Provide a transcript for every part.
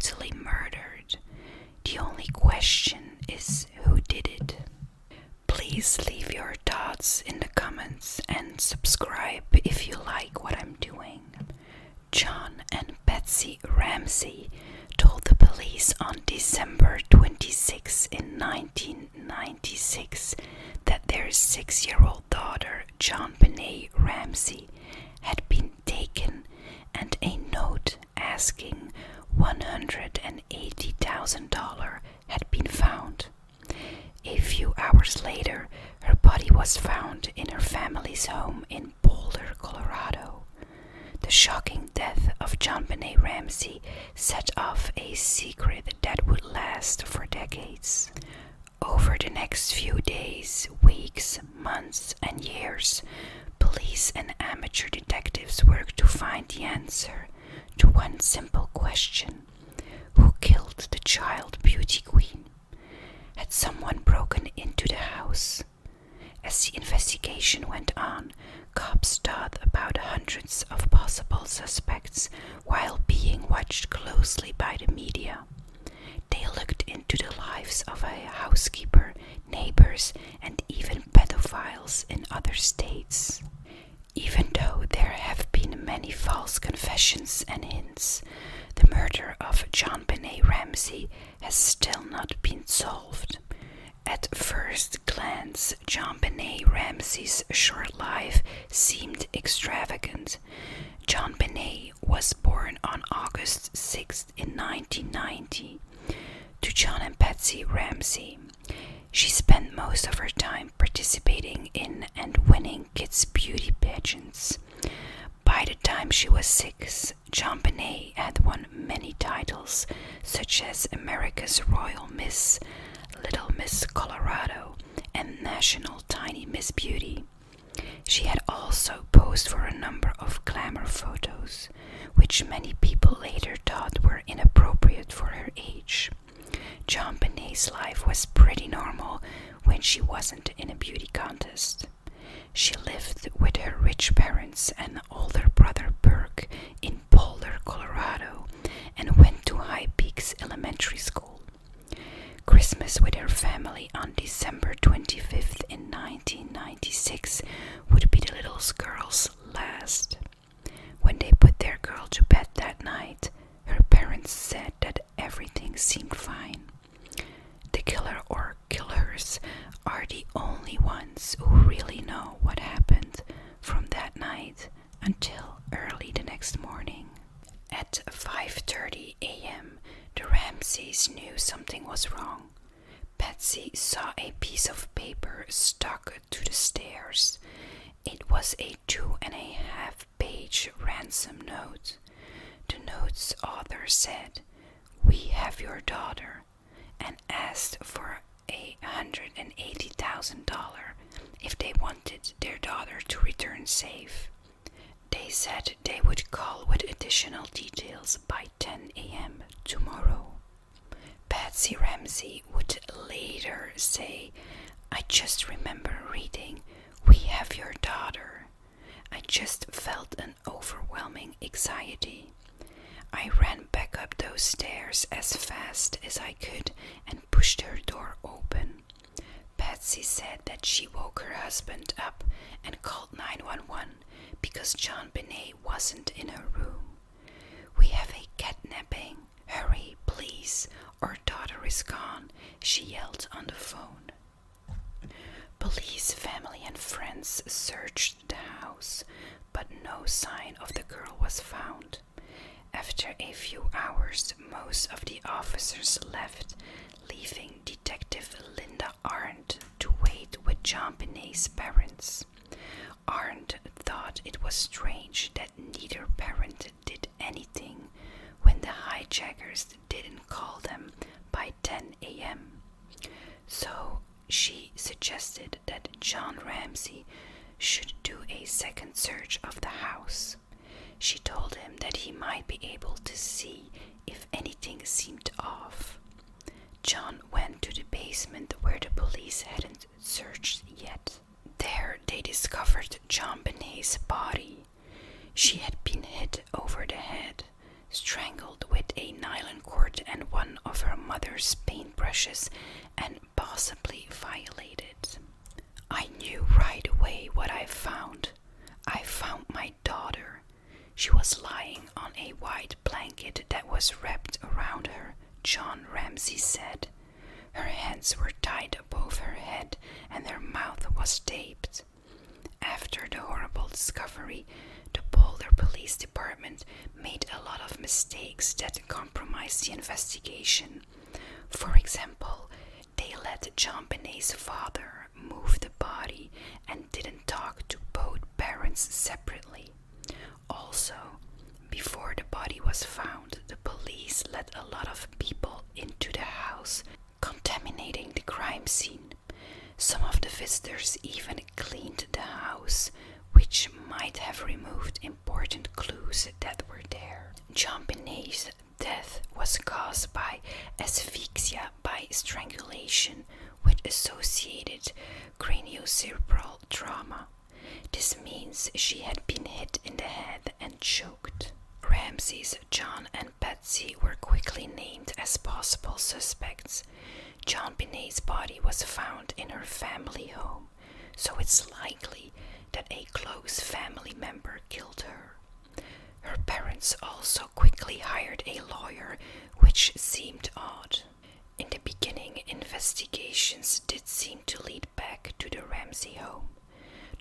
brutally murdered. The only question is who did it. Please leave your thoughts in the comments and subscribe if you like what I'm doing. John and Betsy Ramsey told the police on December 26 in 1996 that their 6-year-old daughter, Jonbenét Ramsey, had been taken and a note asking $180,000 had been found. A few hours later, her body was found in her family's home in Boulder, Colorado. The shocking death of Jonbenét Ramsey set off a secret that would last for decades. Over the next few days, weeks, months, and years, police and amateur detectives worked to find the answer to one simple question: who killed the child beauty queen? Had someone broken into the house? As the investigation went on, cops thought about hundreds of possible suspects while being watched closely by the media. They looked into the lives of a housekeeper, neighbors, and even pedophiles in other states. Even though there have been many false confessions and hints, the murder of Jonbenét Ramsey has still not been solved. At first glance, Jonbenét Ramsey's short life seemed extravagant. Jonbenét was born on August 6th in 1990 to John and Betsy Ramsey. She spent most of her time participating in and winning kids' beauty pageants. By the time she was 6, Jonbenét had won many titles, such as America's Royal Miss, Little Miss Colorado, and National Tiny Miss Beauty. She had also posed for a number of glamour photos, which many people later thought were inappropriate for her age. Jonbenét's life was pretty normal when she wasn't in a beauty contest. She lived with her rich parents and older brother Beck in Boulder, Colorado, and went to High Peaks Elementary School. Christmas with her family on December 25th in 1996 would be the little girl's last. When they put their girl to bed that night, her parents said that everything seemed fine. The killer or killers are the only ones who really know what happened from that night until early the next morning. At 5:30 a.m., the Ramseys knew something was wrong. Betsy saw a piece of paper stuck to the stairs. It was a 2.5-page ransom note. The note's author said, "We have your daughter," and asked for $180,000 if they wanted their daughter to return safe. They said they would call with additional details by 10 a.m. tomorrow. Betsy Ramsey would later say, "I just remember reading, 'We have your daughter.' I just felt an overwhelming anxiety. I ran back up those stairs as fast as I could and pushed her door open." Betsy said that she woke her husband up and called 911 because Jonbenét wasn't in her room. "We have a kidnapping. Hurry, please. Our daughter is gone," she yelled on the phone. Police, family, and friends searched the house, but no sign of the girl was found. After a few hours, most of the officers left, leaving Detective Linda Arndt to wait with Jonbenét's parents. Arndt thought it was strange that neither parent did anything when the hijackers didn't call them by 10 a.m. So she suggested that John Ramsey should do a second search of the house. She told him that he might be able to see if anything seemed off. John went to the basement where the police hadn't searched yet. There they discovered Jonbenét's body. She had been hit over the head, strangled with a nylon cord paintbrushes and possibly violated. I knew right away what I found. I found my daughter. She was lying on a white blanket that was wrapped around her, John Ramsey said. Her hands were tied above her head and her mouth was taped. After the horrible discovery, the Boulder Police Department made a lot of mistakes that compromised the investigation. For example, they let Jonbenet's father move the body and didn't talk to both parents separately. Also, before the body was found, the police let a lot of people into the house, contaminating the crime scene. Some of the visitors even cleaned the house, which might have removed important clues that were there. Jonbenet's death was caused by asphyxia by strangulation with associated craniocerebral trauma. This means she had been hit in the head and choked. Ramsey's John and Patsy were quickly named as possible suspects. Jonbenet's body was found in her family home, so it's likely that a close family member killed her. Her parents also quickly hired a lawyer, which seemed odd. In the beginning, investigations did seem to lead back to the Ramsey home.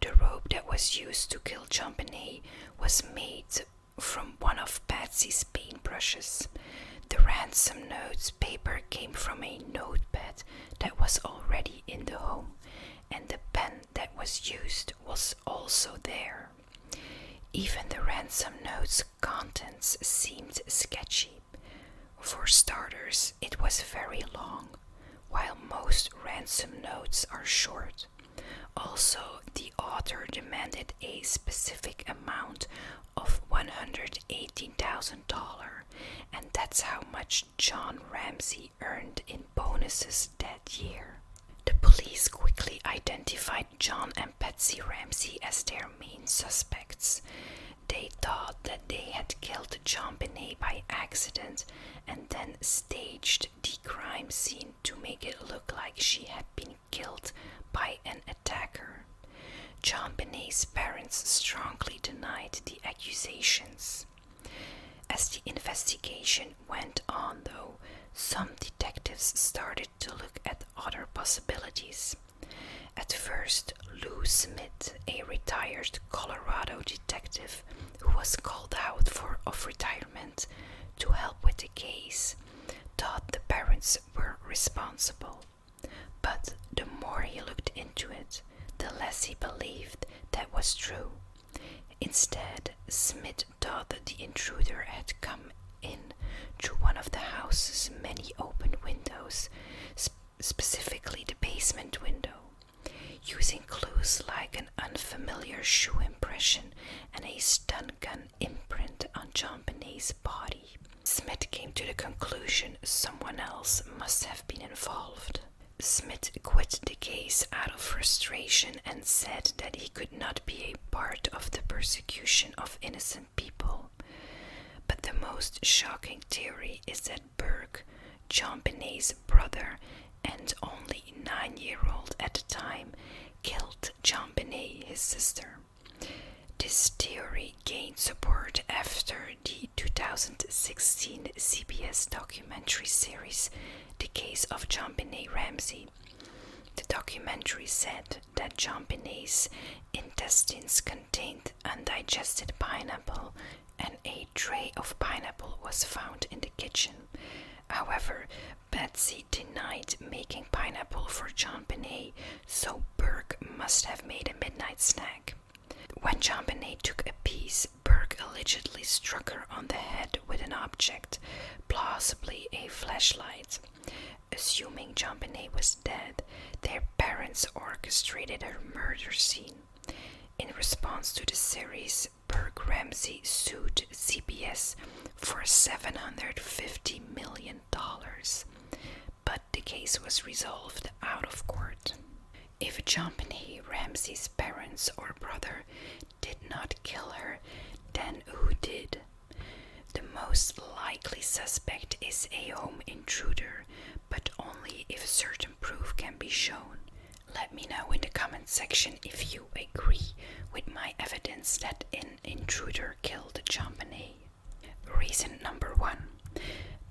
The rope that was used to kill Jonbenet was made from one of Patsy's paintbrushes. The ransom note's paper came from a notepad that was already in the home, and the pen that was used was also there. Even the ransom note's contents seemed sketchy. For starters, it was very long, while most ransom notes are short. Also, the author demanded a specific amount of $118,000, and that's how much John Ramsey earned in bonuses that year. The police quickly identified John and Patsy Ramsey as their main suspects. They thought that they had killed Jonbenet by accident and then staged the crime scene to make it look like she had been killed by an attacker. Jonbenet's parents strongly denied the accusations. As the investigation went on, though, some detectives started to look at other possibilities. At first, Lou Smith, a retired Colorado detective who was called out of retirement to help with the case, thought the parents were responsible. But the more he looked into it, the less he believed that was true. Instead, Smith thought that the intruder had come in through one of the house's many open windows, specifically the basement window. Using clues like an unfamiliar shoe impression and a stun gun imprint on Jonbenet's body, Smith came to the conclusion someone else must have been involved. Smith quit the case out of frustration and said that he could not be a part of the persecution of innocent people. But the most shocking theory is that Beck, Jonbenet's brother and only 9-year-old at the time, killed Jonbenet, his sister. This theory gained support after the 2016 CBS documentary series The Case of Jonbenét Ramsey. The documentary said that Jonbenet's intestines contained undigested pineapple and a tray of pineapple was found in the kitchen. However, Patsy denied making pineapple for Jonbenet, so Beck must have made a midnight snack. When Jonbenet took a piece, Beck allegedly struck her on the head with an object, plausibly a flashlight. Assuming Jonbenet was dead, their parents orchestrated her murder scene. In response to the series, Beck Ramsey sued CBS for $750 million, but the case was resolved out of court. If Jonbenét Ramsey's parents or brother did not kill her, then who did? The most likely suspect is a home intruder, but only only if certain proof can be shown. Let me know in the comment section if you agree with my evidence that an intruder killed Jonbenét. Reason number 1.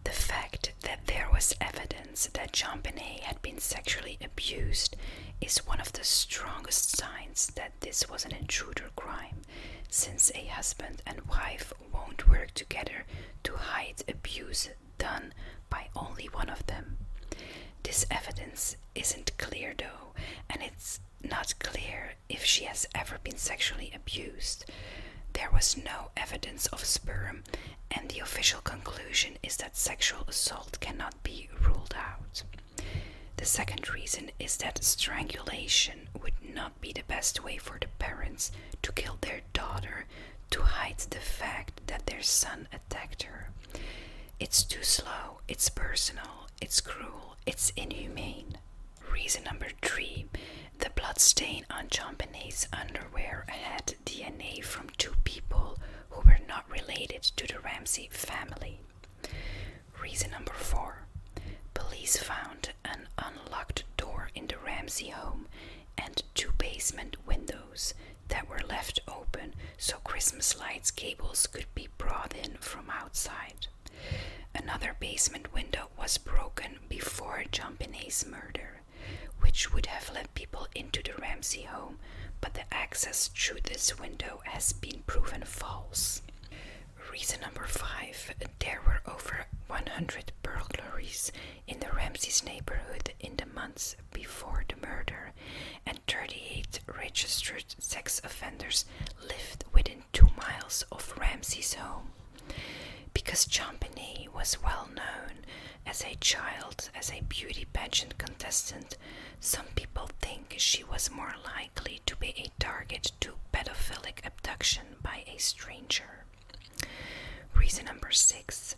The fact that there was evidence that Jonbenét had been sexually abused is one of the strongest signs that this was an intruder crime, since a husband and wife won't work together to hide abuse done by only one of them. This evidence isn't clear though, and it's not clear if she has ever been sexually abused. There was no evidence of sperm, and the official conclusion is that sexual assault cannot be ruled out. The second reason is that strangulation would not be the best way for the parents to kill their daughter to hide the fact that their son attacked her. It's too slow, it's personal, it's cruel, it's inhumane. Reason number 3. The blood stain on Jonbenét's underwear had DNA from 2 people who were not related to the Ramsey family. Reason number 4. Police found an unlocked door in the Ramsey home and 2 basement windows that were left open so Christmas lights cables could be brought in from outside. Another basement window was broken before Jonbenét's murder, which would have let people into the Ramsey home, but the access through this window has been proven false. Reason number 5. There were over 100 burglaries in the Ramsey's neighborhood in the months before the murder, and 38 registered sex offenders lived within 2 miles of Ramsey's home. Because Jonbenét was well known as a child as a beauty pageant contestant, some people think she was more likely to be a target to pedophilic abduction by a stranger. Reason number 6.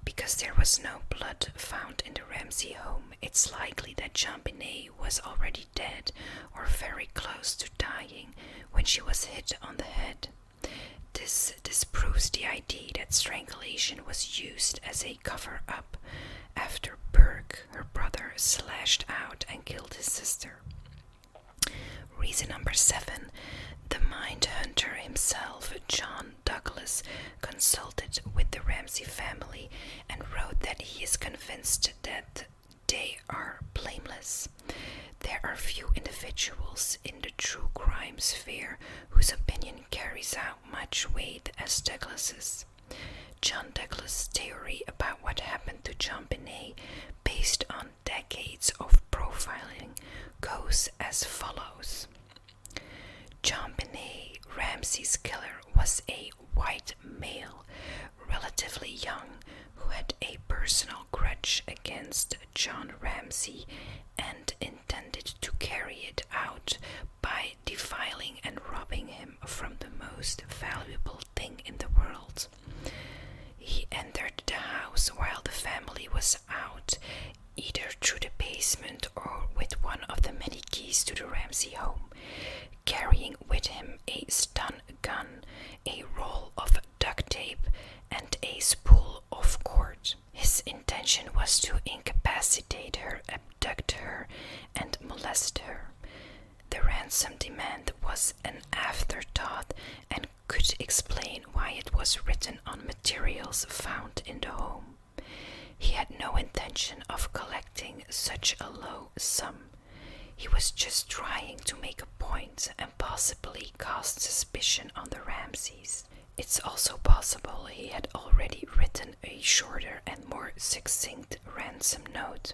Because there was no blood found in the Ramsey home, it's likely that Jonbenét was already dead or very close to dying when she was hit on the head. This disproves the idea that strangulation was used as a cover-up after Beck, her brother, slashed out and killed his sister. Reason number 7. The mindhunter himself, John Douglas, consulted with the Ramsey family and wrote that he is convinced that they are blameless. There are few individuals in the true crime sphere whose opinion carries out much weight as Douglas's. John Douglas' theory about what happened to Jonbenét, based on decades of profiling, goes as follows. Jonbenét Ramsey's killer was a white male, relatively young, who had a personal grudge against John Ramsey and intended to carry it out by defiling and robbing him from the most valuable thing in the world. He entered the house while the family was out, either through the basement or with one of the many keys to the Ramsey home, carrying with him a stun gun, a roll of duct tape, and a spool of cord. His intention was to incapacitate her, abduct her, and molest her. The ransom demand was an afterthought and could explain why it was written on materials found in the home. He had no intention of collecting such a low sum. He was just trying to make a point and possibly cast suspicion on the Ramseys. It's also possible he had already written a shorter and more succinct ransom note,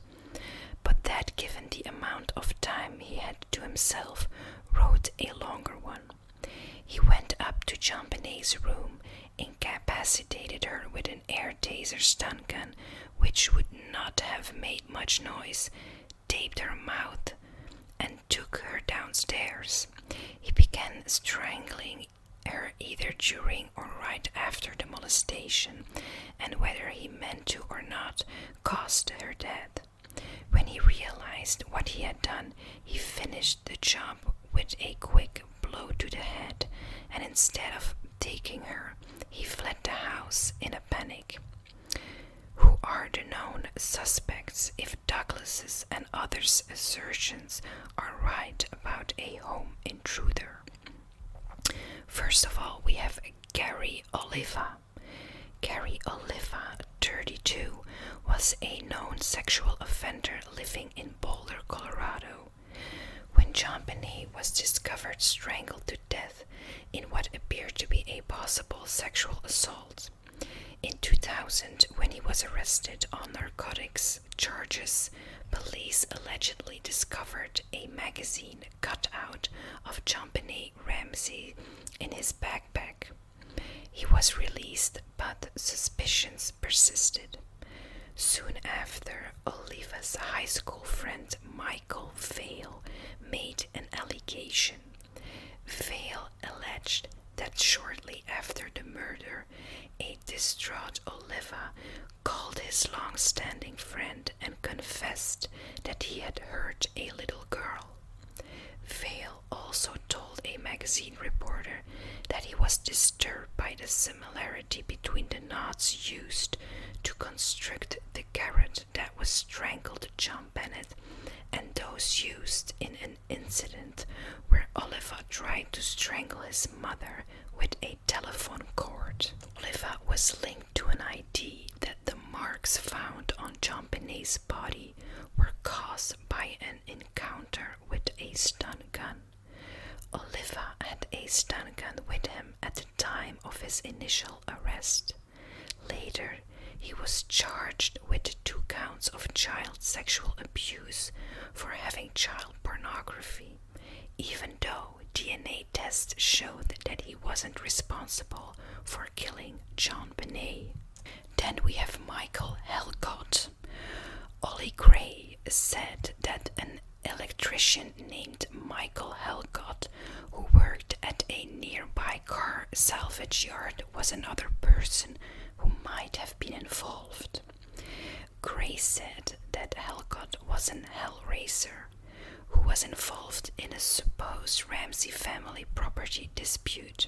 but that, given the amount of time he had to himself, wrote a longer one. He went up to Jonbenét's room, incapacitated her with an air taser stun gun, which would not have made much noise, taped her mouth, and took her downstairs. He began strangling her either during or right after the molestation, and whether he meant to or not, caused her death. When he realized what he had done, he finished the job with a quick blow to the head, and instead of taking her, he fled the house in a panic. Who are the known suspects if Douglas's and others' assertions are right about a home intruder? First of all, we have Gary Oliva. Gary Oliva, 32, was a known sexual offender living in Boulder, Colorado. When JonBenét was discovered strangled to death in what appeared to be a possible sexual assault. In 2000, when he was arrested on narcotics charges, police allegedly discovered a magazine cut out of Jonbenét Ramsey in his backpack. He was released, but suspicions persisted. Soon after, Oliva's high school friend Michael Vale made an allegation. Vale alleged that shortly after the murder, a distraught Oliva called his long-standing friend and confessed that he had hurt a little girl. Vale also told a magazine reporter that he was disturbed by the similarity between the knots used to construct the garrote that was strangled JonBenét and those used in an incident where Oliva tried to strangle his mother with a telephone cord. Oliva was linked to an ID that the marks found on JonBenét's body were caused by an encounter with a stun gun. Oliva had a stun gun with him at the time of his initial arrest. Later, he was charged with 2 counts of child sexual abuse for having child pornography, even though DNA tests showed that he wasn't responsible for killing JonBenét. Then we have Michael Helgott. Ollie Gray said that an electrician named Michael Helgott, who worked at a nearby car salvage yard, was another person who might have been involved. Gray said that Helgott was an hellraiser who was involved in a supposed Ramsey family property dispute.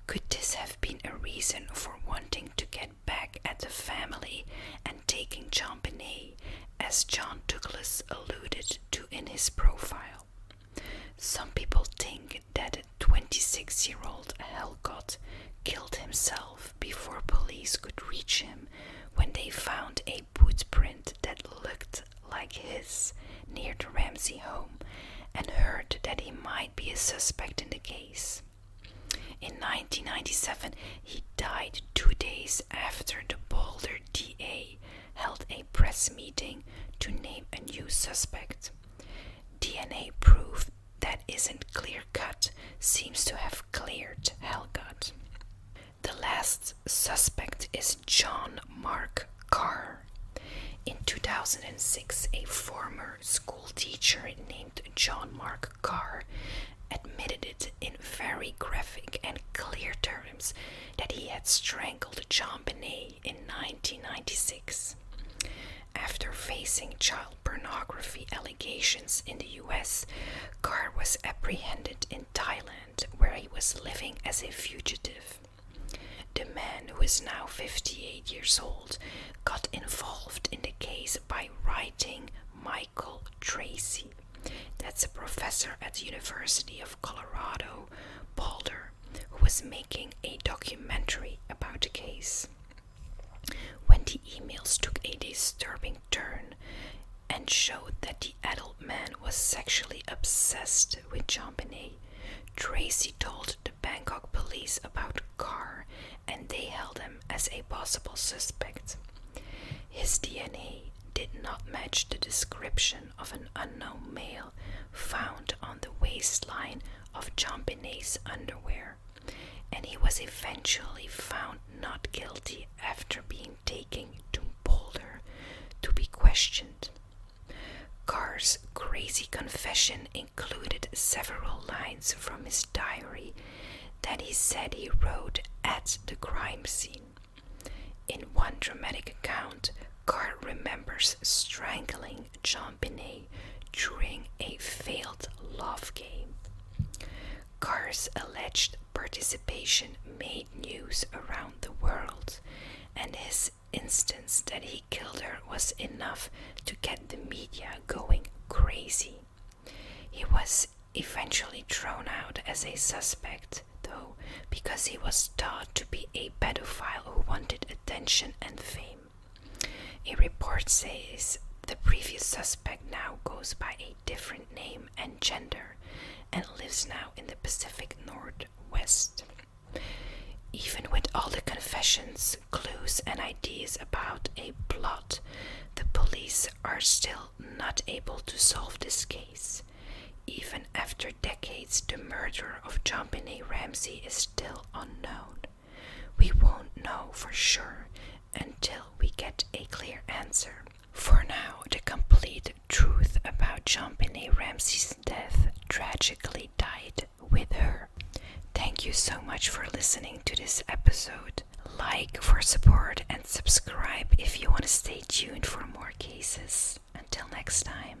Could this have been a reason for wanting to get back at the family and taking JonBenét, as John Douglas alluded to in his profile? Some people think that a 26-year-old Helgott killed himself before police could reach him when they found a boot print that looked like his near the Ramsey home and heard that he might be a suspect in the case. In 1997, he died 2 days after the Boulder DA held a press meeting to name a new suspect. DNA proof that isn't clear-cut seems to have cleared Helgott. The last suspect is John Mark Carr. In 2006, a former school teacher named John Mark Carr admitted it in very graphic and clear terms that he had strangled JonBenét in 1996. After facing child pornography allegations in the US, Carr was apprehended in Thailand, where he was living as a fugitive. The man, who is now 58 years old, got involved in the case by writing Michael Tracy. That's a professor at the University of Colorado, Boulder, who was making a documentary about the case. When the emails took a disturbing turn and showed that the adult man was sexually obsessed with JonBenét, Tracy told the Bangkok police about Carr, and they held him as a possible suspect. His DNA did not match the description of an unknown male found on the waistline of JonBenét's underwear, and he was eventually found not guilty after being taken to Boulder to be questioned. Carr's crazy confession included several lines from his diary that he said he wrote at the crime scene. In one dramatic account, Carr remembers strangling JonBenét during a failed love game. Carr's alleged participation made news around the world, and his instance that he killed her was enough to get the media going crazy. He was eventually thrown out as a suspect, though, because he was thought to be a pedophile who wanted attention and fame. A report says the previous suspect now goes by a different name and gender and lives now in the Pacific Northwest. Even with all the confessions, clues, and ideas about a plot, the police are still not able to solve this case. Even after decades, the murder of Jonbenét Ramsey is still unknown. We won't know for sure until we get a clear answer. For now, the complete truth about Jonbenét Ramsey's death tragically died with her. Thank you so much for listening to this episode. Like for support and subscribe if you want to stay tuned for more cases. Until next time.